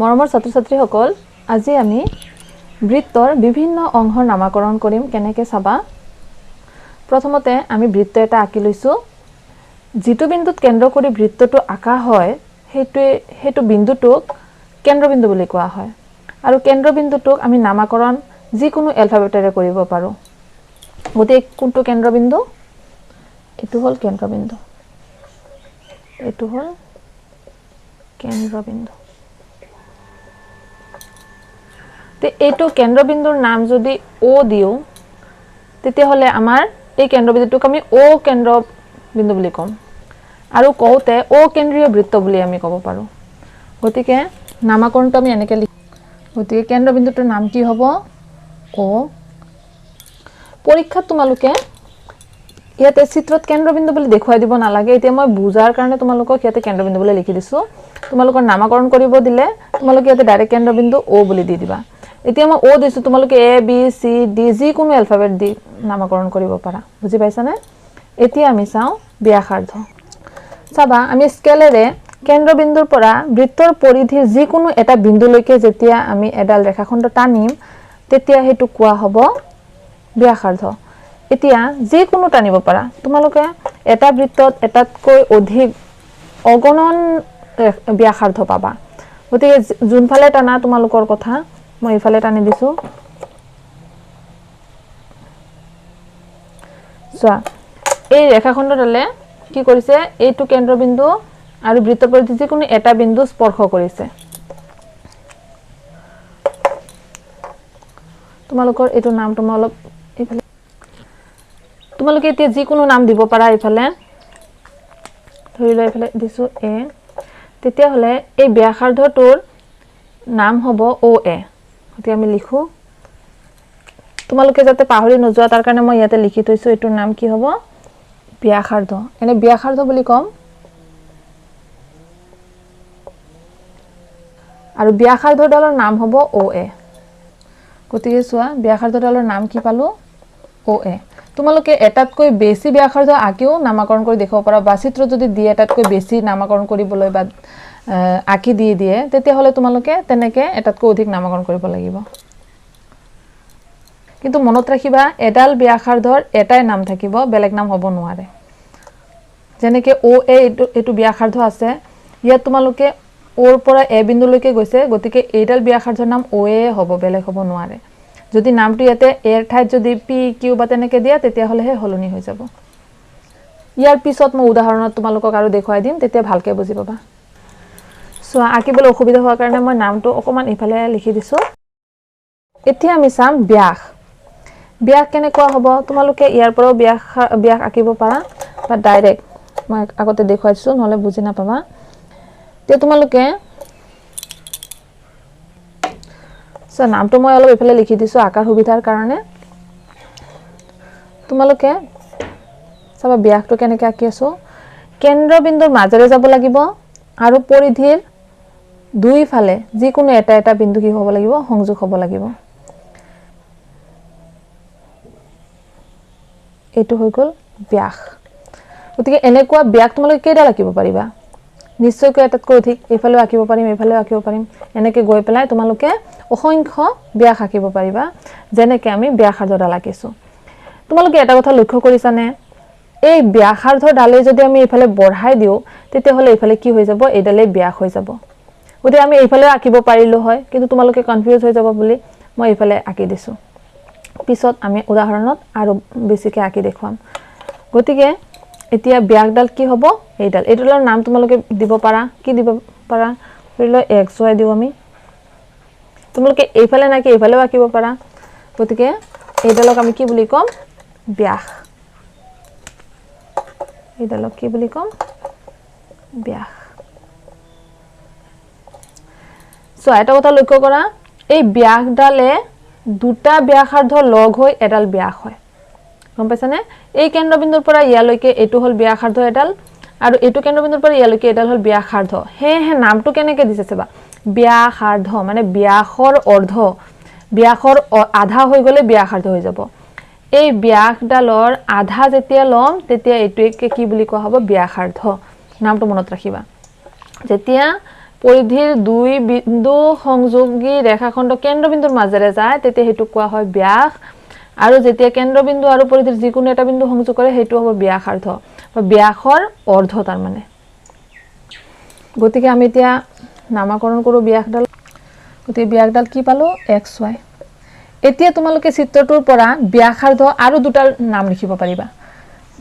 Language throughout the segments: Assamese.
মৰমৰ ছাত্ৰ-ছাত্ৰীসকল, আজি আমি বৃত্তৰ বিভিন্ন অংশৰ নামাকৰণ কৰিম কেনেকৈ চাবা। প্ৰথমতে আমি বৃত্ত এটা আঁকি লৈছো। যিটো বিন্দুত কেন্দ্ৰ কৰি বৃত্তটো আঁকা হয় সেইটো বিন্দুটোক কেন্দ্ৰবিন্দু বুলি কোৱা হয়। আৰু কেন্দ্ৰবিন্দুটোক আমি নামাকৰণ যিকোনো এলফাবেটেৰে কৰিব পাৰোঁ। গতিকে কোনটো কেন্দ্ৰবিন্দু? এইটো হ'ল কেন্দ্ৰবিন্দু। এইটো হ'ল কেন্দ্ৰবিন্দু। তে এইটো কেন্দ্ৰবিন্দুৰ নাম যদি O দিও তেতিয়াহ'লে আমাৰ এই কেন্দ্ৰবিন্দুটোক আমি O কেন্দ্ৰবিন্দু বুলি ক'ম। আৰু কওঁতে O কেন্দ্ৰীয় বৃত্ত বুলি আমি ক'ব পাৰোঁ। গতিকে নামাকৰণটো আমি এনেকৈ লিখিম। গতিকে কেন্দ্ৰবিন্দুটোৰ নাম কি হ'ব? O। পৰীক্ষাত তোমালোকে ইয়াতে চিত্ৰত কেন্দ্ৰবিন্দু বুলি দেখুৱাই দিব নালাগে। এতিয়া মই বুজাৰ কাৰণে তোমালোকক ইয়াতে কেন্দ্ৰবিন্দু বুলি লিখি দিছোঁ। তোমালোকৰ নামাকৰণ কৰিব দিলে তোমালোকে ইয়াতে ডাইৰেক্ট কেন্দ্ৰবিন্দু O বুলি দি দিবা। এতিয়া মই O দিছোঁ, তোমালোকে A, B, C, D যিকোনো এলফাবেট দি নামাকৰণ কৰিব পাৰা। বুজি পাইছানে? এতিয়া আমি চাওঁ ব্যাসাৰ্ধ। চাবা, আমি স্কেলেৰে কেন্দ্ৰবিন্দুৰ পৰা বৃত্তৰ পৰিধিৰ যিকোনো এটা বিন্দুলৈকে যেতিয়া আমি এডাল ৰেখাখণ্ড টানিম তেতিয়া সেইটো কোৱা হ'ব ব্যাসাৰ্ধ। এতিয়া যিকোনো টানিব পাৰা। তোমালোকে এটা বৃত্তত এটাতকৈ অধিক অগণন ব্যাসাৰ্ধ পাবা। গতিকে যোনফালে টানা তোমালোকৰ কথা। মই এইফালে টানি দিছোঁ। চোৱা, এই ৰেখাখণ্ডডালে কি কৰিছে? এইটো কেন্দ্ৰবিন্দু আৰু বৃত্তৰ পৰিধি যিকোনো এটা বিন্দু স্পৰ্শ কৰিছে। তোমালোকৰ এইটো নামটো মই অলপ এইফালে, তোমালোকে এতিয়া যিকোনো নাম দিব পাৰা। এইফালে ধৰি লোৱা, এইফালে দিছোঁ A। তেতিয়াহ'লে এই ব্যাসাৰ্ধটোৰ নাম হ'ব OA। গতিকে আমি লিখোঁ। তোমালোকে যাতে পাহৰি নোযোৱা তাৰ কাৰণে মই ইয়াতে লিখি থৈছোঁ। এইটোৰ নাম কি হ'ব? ব্যাসাৰ্ধ। এনে ব্যাসাৰ্ধ বুলি ক'ম। আৰু ব্যাসাৰ্ধডালৰ নাম হ'ব OA। গতিকে চোৱা, ব্যাসাৰ্ধডালৰ নাম কি পালোঁ? OA। তোমালোকে এটাতকৈ বেছি ব্যাসাৰ্ধ আঁকিও নামাকৰণ কৰি দেখুৱাব পাৰা। বা চিত্ৰ যদি দিয়ে এটাতকৈ বেছি নামাকৰণ কৰিবলৈ বা আঁকি দিয়ে তেতিয়াহ'লে তোমালোকে তেনেকৈ এটাতকৈ অধিক নামাকৰণ কৰিব লাগিব। কিন্তু মনত ৰাখিবা, এডাল ব্যাসাৰ্ধৰ এটাই নাম থাকিব, বেলেগ নাম হ'ব নোৱাৰে। যেনেকৈ OA এইটো ব্যাসাৰ্ধ আছে, ইয়াত তোমালোকে Oৰ পৰা A বিন্দুলৈকে গৈছে। গতিকে এইডাল ব্যাসাৰ্ধৰ নাম OA হ'ব, বেলেগ হ'ব নোৱাৰে। যদি নামটো ইয়াতে এৰ ঠাইত যদি P, Q বা তেনেকৈ দিয়া তেতিয়াহ'লেহে সলনি হৈ যাব। ইয়াৰ পিছত মই উদাহৰণত তোমালোকক আৰু দেখুৱাই দিম, তেতিয়া ভালকৈ বুজি পাবা। চোৱা, আঁকিবলৈ অসুবিধা হোৱাৰ কাৰণে মই নামটো অকণমান ইফালে লিখি দিছোঁ। এতিয়া আমি চাম ব্যাস। ব্যাস কেনেকুৱা হ'ব? তোমালোকে ইয়াৰ পৰাও ব্যাস আঁকিব পাৰা বা ডাইৰেক্ট মই আগতে দেখুৱাই দিছোঁ, নহ'লে বুজি নাপাবা। এতিয়া তোমালোকে চোৱা, নামটো মই অলপ এইফালে লিখি দিছোঁ আঁকাৰ সুবিধাৰ কাৰণে। তোমালোকে চাবা ব্যাসটো কেনেকৈ আঁকি আছোঁ। কেন্দ্ৰবিন্দুৰ মাজেৰে যাব লাগিব আৰু পৰিধিৰ দুইফালে যিকোনো এটা বিন্দু কি হ'ব লাগিব? সংযোগ হ'ব লাগিব। এইটো হৈ গ'ল ব্যাস। গতিকে এনেকুৱা ব্যাস তোমালোকে কেইডাল আঁকিব পাৰিবা? নিশ্চয়কৈ এটাতকৈ অধিক। এইফালেও আঁকিব পাৰিম, এইফালেও আঁকিব পাৰিম। এনেকৈ গৈ পেলাই তোমালোকে অসংখ্য ব্যাস আঁকিব পাৰিবা, যেনেকৈ আমি ব্যাসাৰ্ধডাল আঁকিছোঁ। তোমালোকে এটা কথা লক্ষ্য কৰিছানে? এই ব্যাসাৰ্ধডালে যদি আমি এইফালে বঢ়াই দিওঁ তেতিয়াহ'লে এইফালে কি হৈ যাব? এইডালেই ব্যাস হৈ যাব। গতিকে আমি এইফালেও আঁকিব পাৰিলোঁ হয়, কিন্তু তোমালোকে কনফিউজ হৈ যাব বুলি মই এইফালে আঁকি দিছোঁ। পিছত আমি উদাহৰণত আৰু বেছিকৈ আঁকি দেখুৱাম। গতিকে এতিয়া ব্যাসডাল কি হ'ব? এইডালৰ নাম তোমালোকে দিব পাৰা। কি দিব পাৰা? ধৰি লোৱা XY দিওঁ আমি। তোমালোকে এইফালে নাকি এইফালেও আঁকিব পাৰা। গতিকে এইডালক আমি কি বুলি ক'ম? ব্যাস। এইডালক কি বুলি ক'ম? ব্যাস। চোৱা, এটা কথা লক্ষ্য কৰা, এই ব্যাসডালে দুটা ব্যাসাৰ্ধ লগ হৈ এডাল ব্যাস হয়। গম পাইছানে? এই কেন্দ্ৰবিন্দুৰ পৰা ইয়ালৈকে এইটো হ'ল ব্যাসাৰ্ধ এডাল, আৰু এইটো কেন্দ্ৰবিন্দুৰ পৰা ইয়ালৈকে এডাল হ'ল ব্যাসাৰ্ধ। সেয়েহে নামটো কেনেকৈ দিছে চাবা, ব্যাসাৰ্ধ মানে ব্যাসৰ অৰ্ধ। ব্যাসৰ আধা হৈ গ'লে ব্যাসাৰ্ধ হৈ যাব। এই ব্যাসডালৰ আধা যেতিয়া ল'ম তেতিয়া এইটোকে কি বুলি কোৱা হ'ব? ব্যাসাৰ্ধ। নামটো মনত ৰাখিবা। যেতিয়া পৰিধিৰ দুই বিন্দু সংযোগী ৰেখাখণ্ড কেন্দ্ৰবিন্দুৰ মাজেৰে যায় তেতিয়া হেতু কোৱা হয় ব্যাস আৰু যেতিয়া কেন্দ্ৰবিন্দু আৰু পৰিধিৰ যিকোনো এটা বিন্দু সংযোগ কৰে হেতু হ'ব ব্যাসাৰ্ধ বা ব্যাসৰ অৰ্ধ তাৰ মানে গতিকে আমি এতিয়া নামাকৰণ কৰো ব্যাসডাল গতিকে ব্যাসডাল কি পালো xy এতিয়া তোমালোকে চিত্ৰটোৰ পৰা ব্যাসাৰ্ধ আৰু দুটাৰ নাম লিখিব পাৰিবা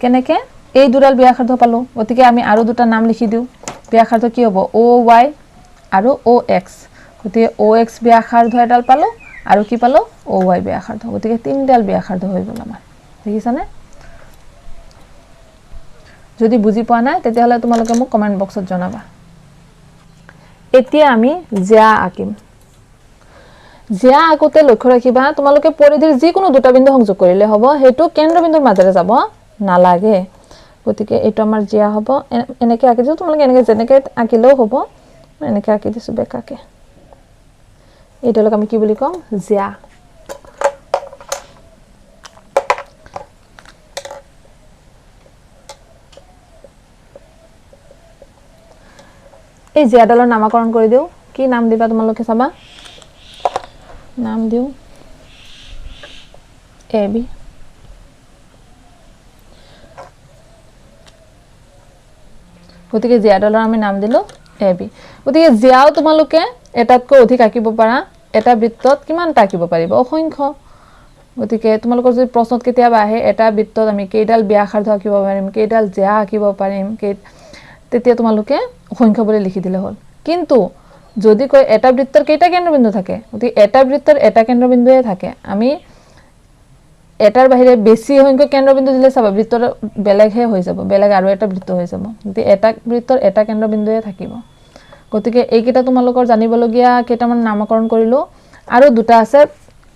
কেনেকে এই দুডাল ব্যাসাৰ্ধ পালো গতিকে আমি আৰু দুটা নাম লিখি দিও ব্যাসাৰ্ধ কি হ'ব OY আৰু OX গতিকে OX ব্যাসাৰ্ধ এডাল পালো আৰু কি পালো OY ব্যাসাৰ্ধ গতিকে তিনডাল ব্যাসাৰ্ধ হৈ গ'ল আমাৰ দেখিছানে যদি বুজি পোৱা নাই তেতিয়াহলে তোমালোকে মোক কমেন্ট বক্সত জনাবা এতিয়া আমি জ্যা আঁকিম জ্যা আঁকোতে লক্ষ্য ৰাখিবা তোমালোকে পৰিধিৰ যিকোনো দুটা বিন্দু সংযোগ কৰিলে হ'ব হেতু কেন্দ্ৰবিন্দুৰ মাজেৰে যাব নালাগে গতিকে এটো আমাৰ জ্যা হ'ব এনেকে আঁকি দিও তোমালোকে এনেকে যেনেকে আঁকিলেও হ'ব এনেকে আঁকি দিছো বেকাকে এইডালক আমি কি বুলি কম জ্যা এই জ্যাডালৰ নামকৰণ কৰি দিও কি নাম দিবা তোমালোকে চাবা নাম দিও AB গতিকে জ্যাডালৰ আমি নাম দিলো AB গতিকে জ্যাও তোমালোকে এটাতকৈ অধিক আঁকিব পাৰা এটা বৃত্তত কিমানটা আঁকিব পাৰিবা অসংখ্য গতিকে তোমালোকৰ যদি প্ৰশ্নত কেতিয়াবা আহে এটা বৃত্তত আমি কেইডাল ব্যাসাৰ্ধ আঁকিব পাৰিম কেইডাল জ্যা আঁকিব পাৰিম তেতিয়া তোমালোকে অসংখ্য বুলি লিখি দিলে হ'ল কিন্তু যদি কয় এটা বৃত্তৰ কেইটা কেন্দ্ৰবিন্দু থাকে গতিকে এটা বৃত্তৰ এটা কেন্দ্ৰবিন্দুৱে থাকে আমি এটাৰ বাহিৰে বেছি সংখ্যক কেন্দ্ৰবিন্দু দিলে চাবা বৃত্তৰ বেলেগহে হৈ যাব বেলেগ আৰু এটা বৃত্ত হৈ যাব গতিকে এটা বৃত্তৰ এটা কেন্দ্ৰবিন্দুৱে থাকিব গতিকে এইকেইটা তোমালোকৰ জানিবলগীয়া কেইটামান নামকৰণ কৰিলো আৰু দুটা আছে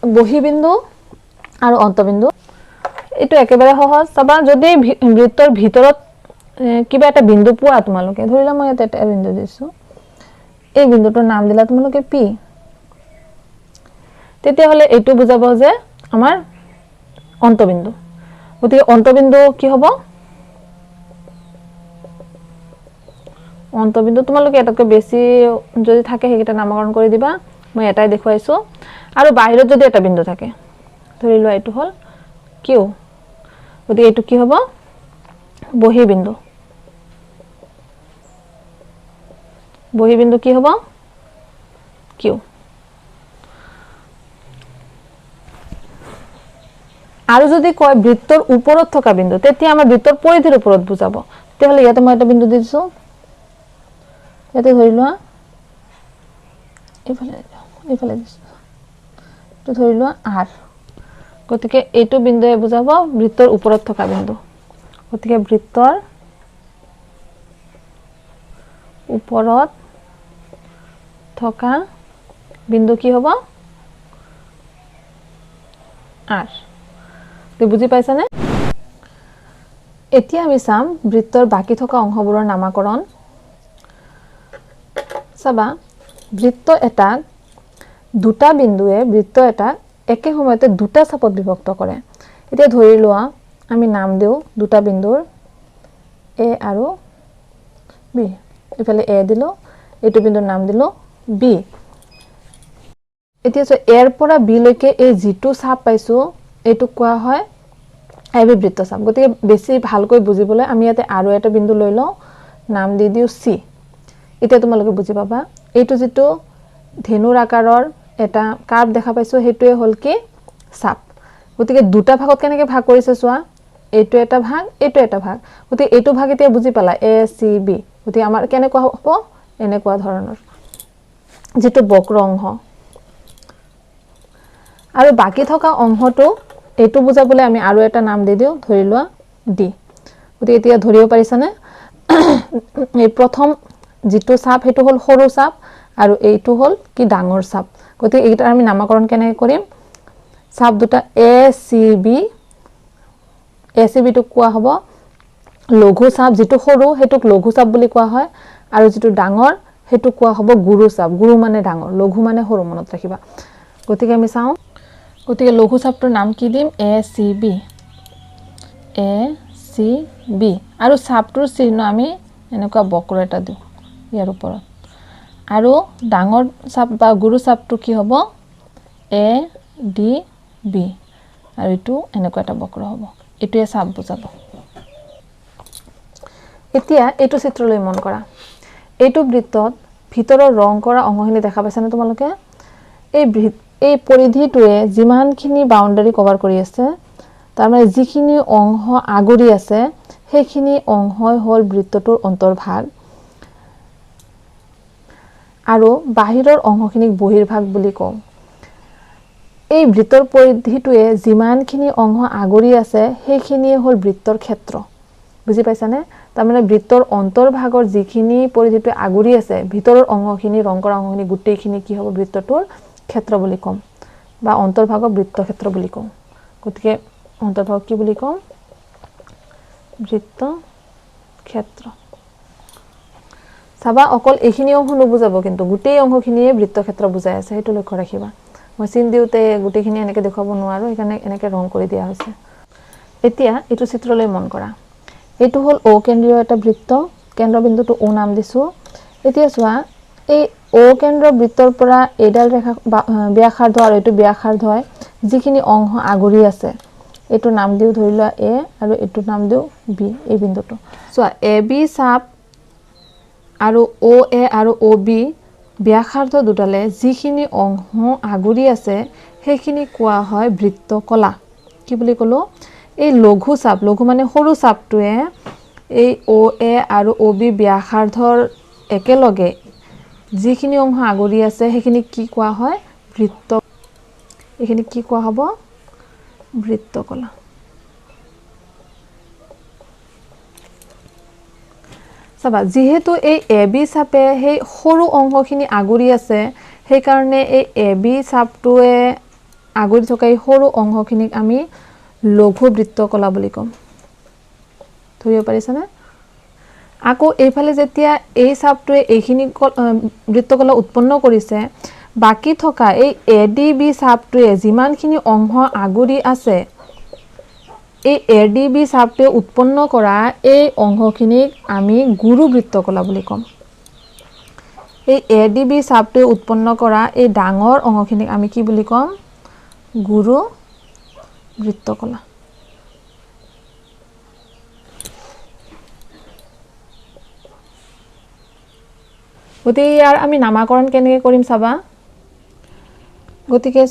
বহিবিন্দু আৰু অন্তবিন্দু এটো একেবাৰে সহজ চাবা যদি বৃত্তৰ ভিতৰত কিবা এটা বিন্দু পোৱা তোমালোকে ধৰিলা মই এটা বিন্দু দিছো এই বিন্দুটোৰ নাম দিলা তোমালোকে P তেতিয়া হলে এইটো বুজাব যে আমাৰ অন্তবিন্দু গতিকে অন্তবিন্দু কি হ'ব অন্তবিন্দু তোমালোকে এটাকৈ বেছি যদি থাকে হেকিটা নামকৰণ কৰি দিবা মই এটাই দেখুৱাইছো আৰু বাহিৰত যদি এটা বিন্দু থাকে ধৰিলো এইটো হল Q গতিকে এইটো কি হ'ব বহিবিন্দু বহিবিন্দু কি হ'ব Q আৰু যদি কয় বৃত্তৰ ওপৰত থকা বিন্দু তেতিয়া আমাৰ বৃত্তৰ পৰিধিৰ ওপৰত বুজাব তেতিয়াহলে ইয়াতে মই এটা বিন্দু দিছো ইয়াতে ধৰিলো এইফালে দিছো তো ধৰিলো R গতিকে এইটো বিন্দুৱে বুজাব বৃত্তৰ ওপৰত থকা বিন্দু গতিকে বৃত্তৰ ওপৰত থকা বিন্দু কি হ'ব R তো বুজি পাইছানে এতিয়া আমি চাম বৃত্তৰ বাকি থকা অংশবোৰৰ নামকৰণ চাবা বৃত্ত এটা দুটা বিন্দুৱে বৃত্ত এটা একে সময়তে দুটা চাপত বিভক্ত কৰে এতিয়া ধৰি লোৱা আমি নাম দিও দুটা বিন্দুৰ A আৰু B ইফালে A দিলো এইটো বিন্দুৰ নাম দিলো B এতিয়া এৰ পৰা B লৈকে এই যিটো চাপ পাইছো এইটো কোৱা হয় AB বৃত্ত চাপ গতিকে বেছি ভালকৈ বুজিবলৈ আমি ইয়াতে আৰু এটা বিন্দু লৈ লও নাম দি দিও C এতিয়া তোমালোকে বুজি পাবা এইটো যেটো ধেনুৰ আকাৰৰ এটা কাৰ্ভ দেখা পাইছো হেতুৱে হল কি চাপ গতিকে দুটা ভাগত কেনেকৈ ভাগ কৰিছে চোৱা এইটো এটা ভাগ এইটো এটা ভাগ গতিকে এইটো ভাগ এতিয়া বুজি পালা ACB গতিকে আমাৰ কেনেকুৱা হ'ব এনেকুৱা ধৰণৰ যেটো বক্ৰ অংশ আৰু বাকি থকা অংশটো এইটো বুজাবলৈ আমি আৰু এটা নাম দি দিও ধৰি লোৱা D গতিকে এতিয়া ধৰিব পাৰিছানে এই প্ৰথম যেটো চাপ হেতু হল সৰু চাপ আৰু এইটো হল কি ডাঙৰ চাপ গতিকে এইটা আমি নামকৰণ কেনে কৰিম চাপ দুটা ACB টো কোৱা হ'ব লঘু চাপ যেটো সৰু হেতুক লঘু চাপ বুলি কোৱা হয় আৰু যেটো ডাঙৰ হেতু কোৱা হ'ব গুৰু চাপ গুৰু মানে ডাঙৰ লঘু মানে সৰু মনত ৰাখিবা গতিকে আমি চাও গতিকে লঘু চাপটোৰ নাম কি দিম ACB আৰু চাপটোৰ চিহ্ন আমি এনেকুৱা বক্ৰ এটা দিও ইয়াৰ ওপৰত আৰু ডাঙৰ চাপ বা গুৰু চাপটো কি হ'ব এ ডি বি আৰু এইটো এনেকুৱা এটা বক্ৰ হ'ব এটোৱে চাপ বুজাব এতিয়া এইটো চিত্ৰলৈ মন কৰা এইটো বৃত্তত ভিতৰৰ ৰং কৰা অংশখিনি দেখা পাইছানে তোমালোকে এই পৰিধিটোৱে যিমানখিনি বাউণ্ডাৰী কভাৰ কৰি আছে তাৰ মানে যিখিনি অংশ আগুৰি আছে সেইখিনি অংশই হ'ল বৃত্তটোৰ অন্তৰ্ভাগ আৰু বাহিৰৰ অংশখিনিক বহিৰ্ভাগ বুলি কওঁ এই বৃত্তৰ পৰিধিটোৱে যিমানখিনি অংশ আগুৰি আছে সেইখিনিয়ে হ'ল বৃত্তৰ ক্ষেত্ৰ বুজি পাইছানে তাৰ মানে বৃত্তৰ অন্তৰ্ভাগৰ যিখিনি পৰিধিটোৱে আগুৰি আছে ভিতৰৰ অংশখিনি ৰং কৰা অংশখিনি গোটেইখিনি কি হ'ব বৃত্তটোৰ ক্ষেত্ৰ বুলি কম বা অন্তৰ্ভাগৰ বৃত্ত ক্ষেত্ৰ বুলি কওঁ গতিকে অন্তৰ্ভাগ কি বুলি কওঁ বৃত্ত ক্ষেত্ৰ চাবা অকল এইখিনি অংশ নুবুজাব কিন্তু গোটেই অংশখিনিয়ে বৃত্ত ক্ষেত্ৰ বুজাই আছে সেইটো লক্ষ্য ৰাখিবা মই চিন দিওঁতে গোটেইখিনি এনেকৈ দেখুৱাব নোৱাৰো সেইকাৰণে এনেকৈ ৰং কৰি দিয়া হৈছে এতিয়া এইটো চিত্ৰলৈ মন কৰা এইটো হ'ল ও কেন্দ্ৰীয় এটা বৃত্ত কেন্দ্ৰবিন্দুটো ও নাম দিছো এতিয়া চোৱা এই ও কেন্দ্ৰ বৃত্তৰ পৰা এইডাল ৰেখা ব্যাসাৰ্ধ আৰু এইটো ব্যাসাৰ্ধ হয় যিখিনি অংশ আগুৰি আছে এইটো নাম দিও ধৰি লোৱা এ আৰু এইটো নাম দিও বি এই বিন্দুটো চোৱা এ বি চাপ আৰু ও এ আৰু ও বি ব্যাসাৰ্ধ দুটালে যিখিনি অংশ আগুৰি আছে সেইখিনি কোৱা হয় বৃত্তকলা কি বুলি ক'লো এই লঘু চাপ লঘু মানে সৰু চাপটোৱে এই ও এ আৰু ও বি ব্যাসাৰ্ধৰ একেলগে যিখিনি অংশ আগুৰি আছে সেইখিনি কি কোৱা হয় বৃত্ত এইখিনি কি কোৱা হ'ব বৃত্তকলা চাবা যেহেতু এই এ বি চাপে সেই সৰু অংশখিনি আগুৰি আছে সেই কাৰণে এই এ বি চাপটোৱে আগুৰি থকা এই সৰু অংশখিনিক আমি লঘু বৃত্তকলা বুলি কম ধৰিব পাৰিছানে আকৌ এইফালে যেতিয়া এই চাপটোৱে এইখিনি বৃত্তকলা উৎপন্ন কৰিছে বাকি থকা এই এ ডি বি চাপটোৱে যিমানখিনি অংশ আগুৰি আছে এই এ ডি বি চাপটোৱে উৎপন্ন কৰা এই অংশখিনিক আমি গুৰু বৃত্তকলা বুলি কম এই এ ডি বি চাপটোৱে উৎপন্ন কৰা এই ডাঙৰ অংশখিনিক আমি কি বুলি কম গুৰু বৃত্তকলা গতিকে ইয়াৰ আমি নামাকৰণ কেনেকৈ কৰিম চাবা গতিকে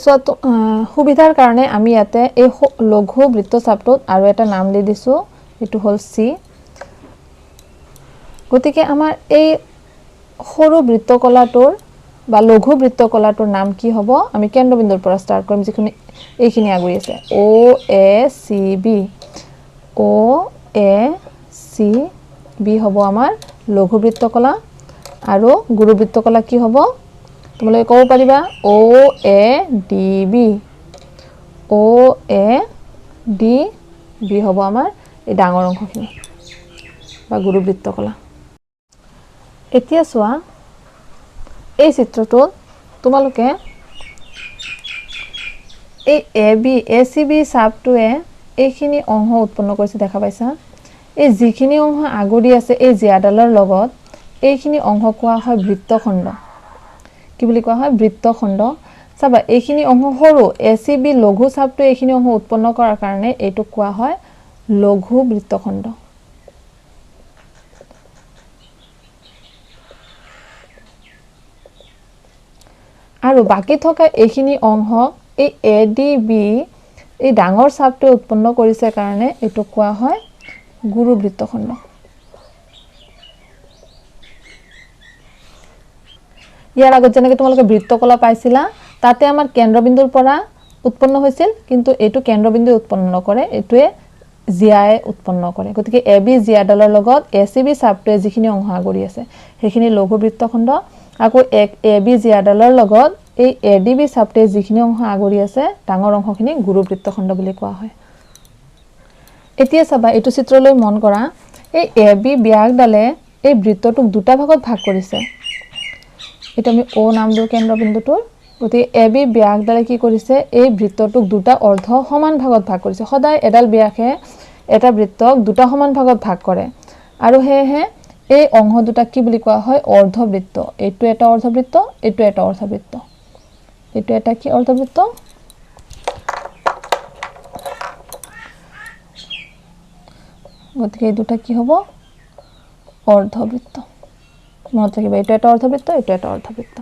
সুবিধাৰ কাৰণে আমি ইয়াতে এই লঘু বৃত্তচাপটোত আৰু এটা নাম দি দিছো এটো হল সি গতিকে আমাৰ এই সৰু বৃত্তকলাটোৰ বা লঘু বৃত্তকলাটোৰ নাম কি হ'ব আমি কেন্দ্ৰবিন্দুৰ পৰা ষ্টাৰ্ট কৰিম যিখিনি এইখিনি আগুৰি আছে ও এ সি বি হ'ব আমাৰ লঘু বৃত্তকলা আৰু গুৰু বৃত্তকলা কি হ'ব তোমালোকে ক'ব পাৰিবা ও এ ডি বি হ'ব আমাৰ এই ডাঙৰ অংশখিনি বা গুৰু বৃত্তকলা এতিয়া চোৱা এই চিত্ৰটোত তোমালোকে এই এ চি বি চাপটোৱে এইখিনি অংশ উৎপন্ন কৰিছে দেখা পাইছা এই যিখিনি অংশ আগুৰি আছে এই জিয়াডালৰ লগত এইখিনি অংশ কোৱা হয় বৃত্তখণ্ড কি বুলি কোৱা হয় বৃত্তখণ্ড চাবা এইখিনি অংশ সৰু এচিবি লঘু চাপটো এইখিনি অংশ উৎপন্ন কৰাৰ কাৰণে এইটো কোৱা হয় লঘু বৃত্তখণ্ড আৰু বাকি থকা এইখিনি অংশ এই এ ডি বি এই ডাঙৰ চাপটো উৎপন্ন কৰিছে কাৰণে এইটো কোৱা হয় গুৰু বৃত্তখণ্ড ইয়াৰ আগত যেনেকৈ তোমালোকে বৃত্তকলা পাইছিলা তাতে আমাৰ কেন্দ্ৰবিন্দুৰ পৰা উৎপন্ন হৈছিল কিন্তু এইটো কেন্দ্ৰবিন্দু উৎপন্ন নকৰে এইটোৱে জিয়াই উৎপন্ন কৰে গতিকে এ বি জিয়াডালৰ লগত এচিবি চাপটোৱে যিখিনি অংশ আগুৰি আছে সেইখিনি লঘু বৃত্তখণ্ড আকৌ এ বি জিয়াডালৰ লগত এই এ ডি বি চাপটোৱে যিখিনি অংশ আগুৰি আছে ডাঙৰ অংশখিনি গুৰু বৃত্তখণ্ড বুলি কোৱা হয় এতিয়া চাবা এইটো চিত্ৰলৈ মন কৰা এই এ বি ব্যাসডালে এই বৃত্তটোক দুটা ভাগত ভাগ কৰিছে এটা আমি ও নাম দিও কেন্দ্ৰবিন্দুটোৰ গতি এ বি ব্যাসডালে কি কৰিছে এই বৃত্তটোক দুটা অৰ্ধ সমান ভাগত ভাগ কৰিছে সদায় এডাল ব্যাসে এটা বৃত্তক দুটা সমান ভাগত ভাগ কৰে আৰু হেহে এই অংশ দুটা কি বুলি কোৱা হয় অৰ্ধবৃত্ত এইটো এটা অৰ্ধবৃত্ত এইটো এটা অৰ্ধবৃত্ত এইটো এটা কি অৰ্ধবৃত্ত গতিকে এই দুটা কি হ'ব অৰ্ধবৃত্ত মনত ৰাখিবা এইটো এটা অৰ্ধবৃত্ত এইটো এটা অৰ্ধবৃত্ত